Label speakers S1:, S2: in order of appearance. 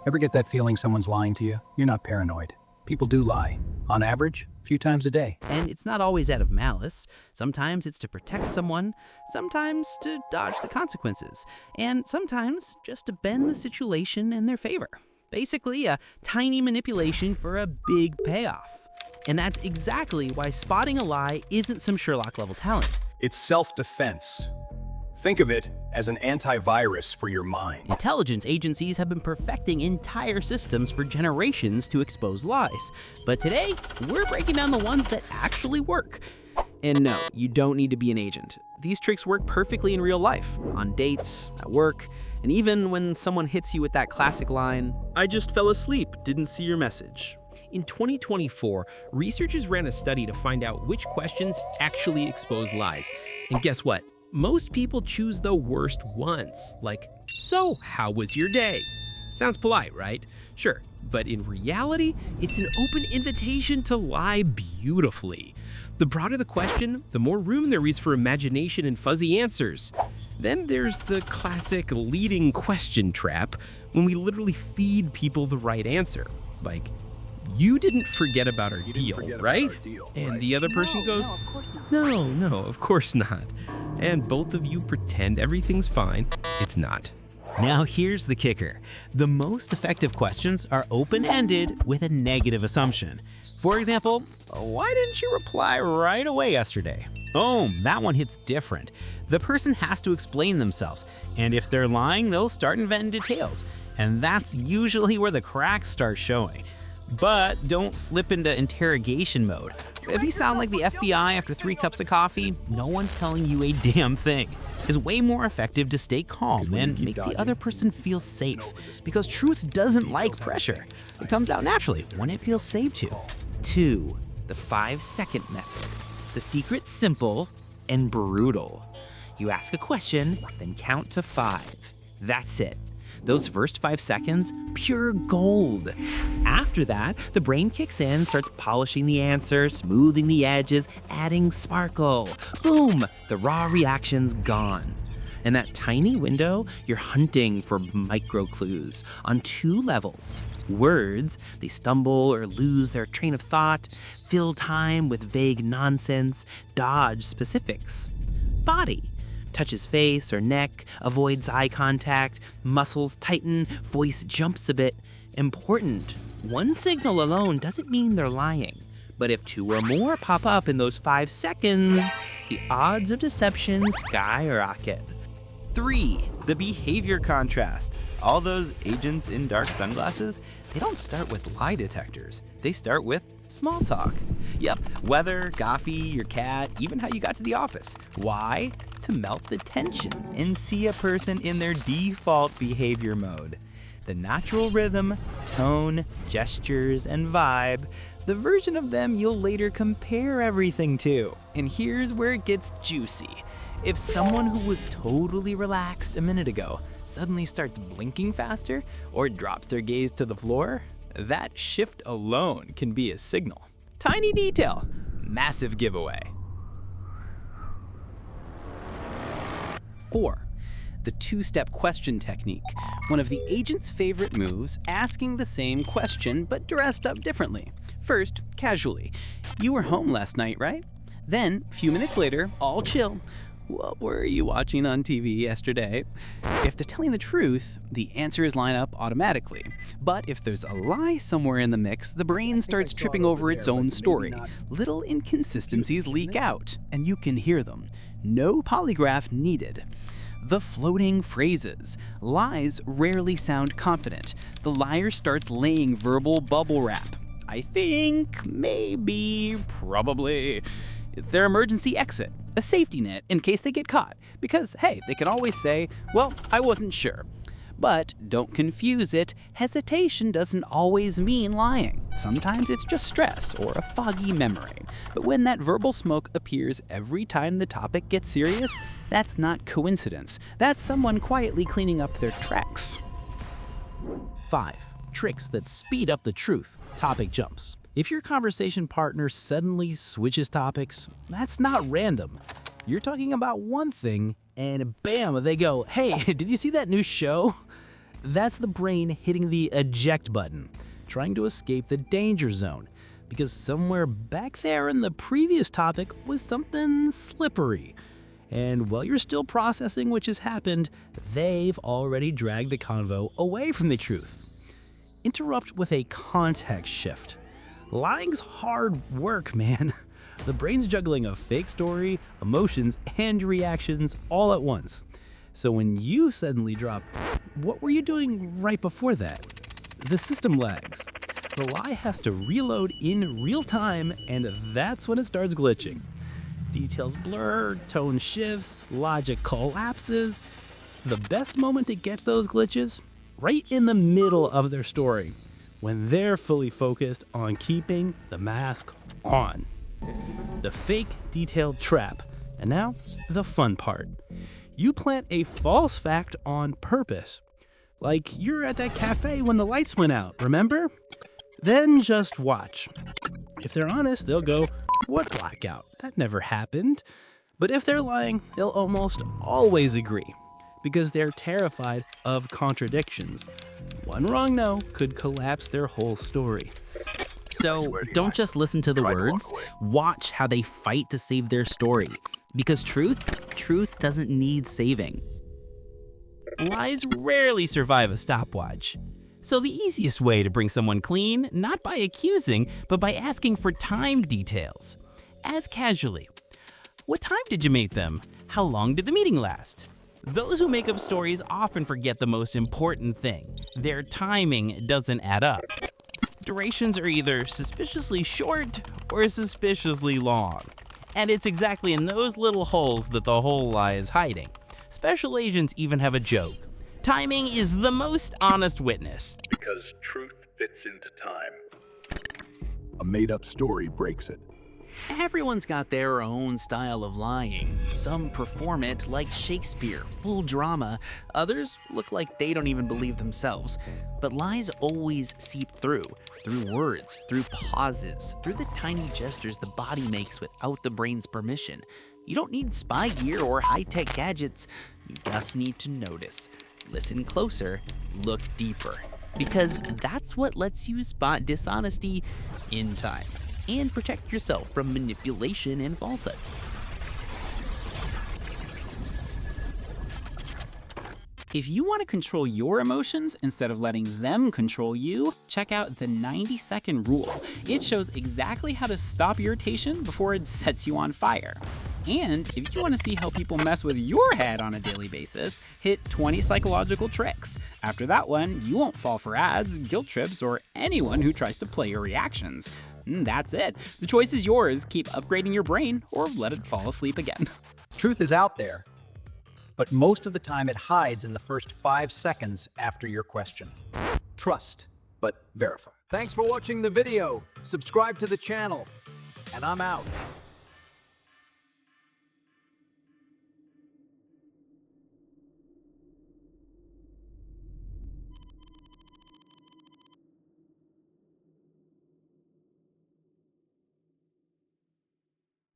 S1: Ever get that feeling someone's lying to you? You're not paranoid. People do lie. On average, a few times a day.
S2: And it's not always out of malice. Sometimes it's to protect someone, sometimes to dodge the consequences, and sometimes just to bend the situation in their favor. Basically, a tiny manipulation for a big payoff. And that's exactly why spotting a lie isn't some Sherlock-level talent.
S1: It's self-defense. Think of it as an antivirus for your mind.
S2: Intelligence agencies have been perfecting entire systems for generations to expose lies. But today, we're breaking down the ones that actually work.
S3: And no, you don't need to be an agent. These tricks work perfectly in real life, on dates, at work, and even when someone hits you with that classic line, "I just fell asleep, didn't see your message."
S4: In 2024, researchers ran a study to find out which questions actually expose lies. And guess what? Most people choose the worst ones, like, "So, how was your day?" Sounds polite, right? Sure, but in reality, it's an open invitation to lie beautifully. The broader the question, the more room there is for imagination and fuzzy answers. Then there's the classic leading question trap, when we literally feed people the right answer. Like, "You didn't forget about our deal, right?" And the other person goes, No, of course not. And both of you pretend everything's fine. It's not.
S2: Now here's the kicker. The most effective questions are open-ended with a negative assumption. For example, why didn't you reply right away yesterday? Boom, that one hits different. The person has to explain themselves, and if they're lying, they'll start inventing details. And that's usually where the cracks start showing. But don't flip into interrogation mode. If you sound like the FBI after 3 cups of coffee, no one's telling you a damn thing. It's way more effective to stay calm and make the other person feel safe, because truth doesn't like pressure. It comes out naturally when it feels safe to. 2. The 5-second method. The secret's simple and brutal. You ask a question, then count to 5. That's it. Those first 5 seconds, pure gold. After that, the brain kicks in, starts polishing the answer, smoothing the edges, adding sparkle. Boom, the raw reaction's gone. In that tiny window, you're hunting for micro clues on 2 levels. Words, they stumble or lose their train of thought, fill time with vague nonsense, dodge specifics. Body, touches face or neck, avoids eye contact, muscles tighten, voice jumps a bit. Important, one signal alone doesn't mean they're lying. But if 2 or more pop up in those 5 seconds, the odds of deception skyrocket. 3. The behavior contrast. All those agents in dark sunglasses, they don't start with lie detectors. They start with small talk. Yep, weather, coffee, your cat, even how you got to the office. Why? To melt the tension and see a person in their default behavior mode. The natural rhythm, tone, gestures, and vibe, the version of them you'll later compare everything to. And here's where it gets juicy. If someone who was totally relaxed a minute ago suddenly starts blinking faster or drops their gaze to the floor, that shift alone can be a signal. Tiny detail, massive giveaway. 4. The 2-step question technique. One of the agent's favorite moves, asking the same question but dressed up differently. First, casually. "You were home last night, right?" Then, a few minutes later, all chill. "What were you watching on TV yesterday?" If they're telling the truth, the answers line up automatically. But if there's a lie somewhere in the mix, the brain starts tripping over its own story. Little inconsistencies leak out, and you can hear them. No polygraph needed. The floating phrases. Lies rarely sound confident. The liar starts laying verbal bubble wrap. "I think, maybe, probably." It's their emergency exit, a safety net in case they get caught. Because, hey, they can always say, "Well, I wasn't sure." But don't confuse it, hesitation doesn't always mean lying. Sometimes it's just stress or a foggy memory. But when that verbal smoke appears every time the topic gets serious, that's not coincidence. That's someone quietly cleaning up their tracks. 5. Tricks that speed up the truth. Topic jumps. If your conversation partner suddenly switches topics, that's not random. You're talking about one thing, and bam, they go, "Hey, did you see that new show?" That's the brain hitting the eject button, trying to escape the danger zone, because somewhere back there in the previous topic was something slippery. And while you're still processing which has happened, they've already dragged the convo away from the truth. Interrupt with a context shift. Lying's hard work, man. The brain's juggling a fake story, emotions, and reactions all at once. So when you suddenly drop, "What were you doing right before that?" the system lags. The lie has to reload in real time, and that's when it starts glitching. Details blur, tone shifts, logic collapses. The best moment to get those glitches? Right in the middle of their story, when they're fully focused on keeping the mask on. The fake detailed trap. And now, the fun part. You plant a false fact on purpose. Like you're at that cafe when the lights went out, remember? Then just watch. If they're honest, they'll go, "What blackout? That never happened." But if they're lying, they'll almost always agree, because they're terrified of contradictions. One wrong no could collapse their whole story.
S3: So don't just listen to the words, watch how they fight to save their story. Because truth doesn't need saving.
S2: Lies rarely survive a stopwatch. So the easiest way to bring someone clean, not by accusing, but by asking for time details. Ask casually. What time did you meet them? How long did the meeting last? Those who make up stories often forget the most important thing. Their timing doesn't add up. Durations are either suspiciously short or suspiciously long. And it's exactly in those little holes that the whole lie is hiding. Special agents even have a joke. Timing is the most honest witness.
S5: Because truth fits into time. A made-up story breaks it.
S3: Everyone's got their own style of lying. Some perform it like Shakespeare, full drama. Others look like they don't even believe themselves. But lies always seep through words, through pauses, through the tiny gestures the body makes without the brain's permission. You don't need spy gear or high-tech gadgets. You just need to notice. Listen closer, look deeper. Because that's what lets you spot dishonesty in time and protect yourself from manipulation and falsehoods.
S2: If you want to control your emotions instead of letting them control you, check out the 90-second rule. It shows exactly how to stop irritation before it sets you on fire. And if you want to see how people mess with your head on a daily basis, hit 20 psychological tricks. After that one, you won't fall for ads, guilt trips, or anyone who tries to play your reactions. That's it. The choice is yours. Keep upgrading your brain or let it fall asleep again.
S1: Truth is out there, but most of the time it hides in the first 5 seconds after your question. Trust, but verify. Thanks for watching the video. Subscribe to the channel, and I'm out.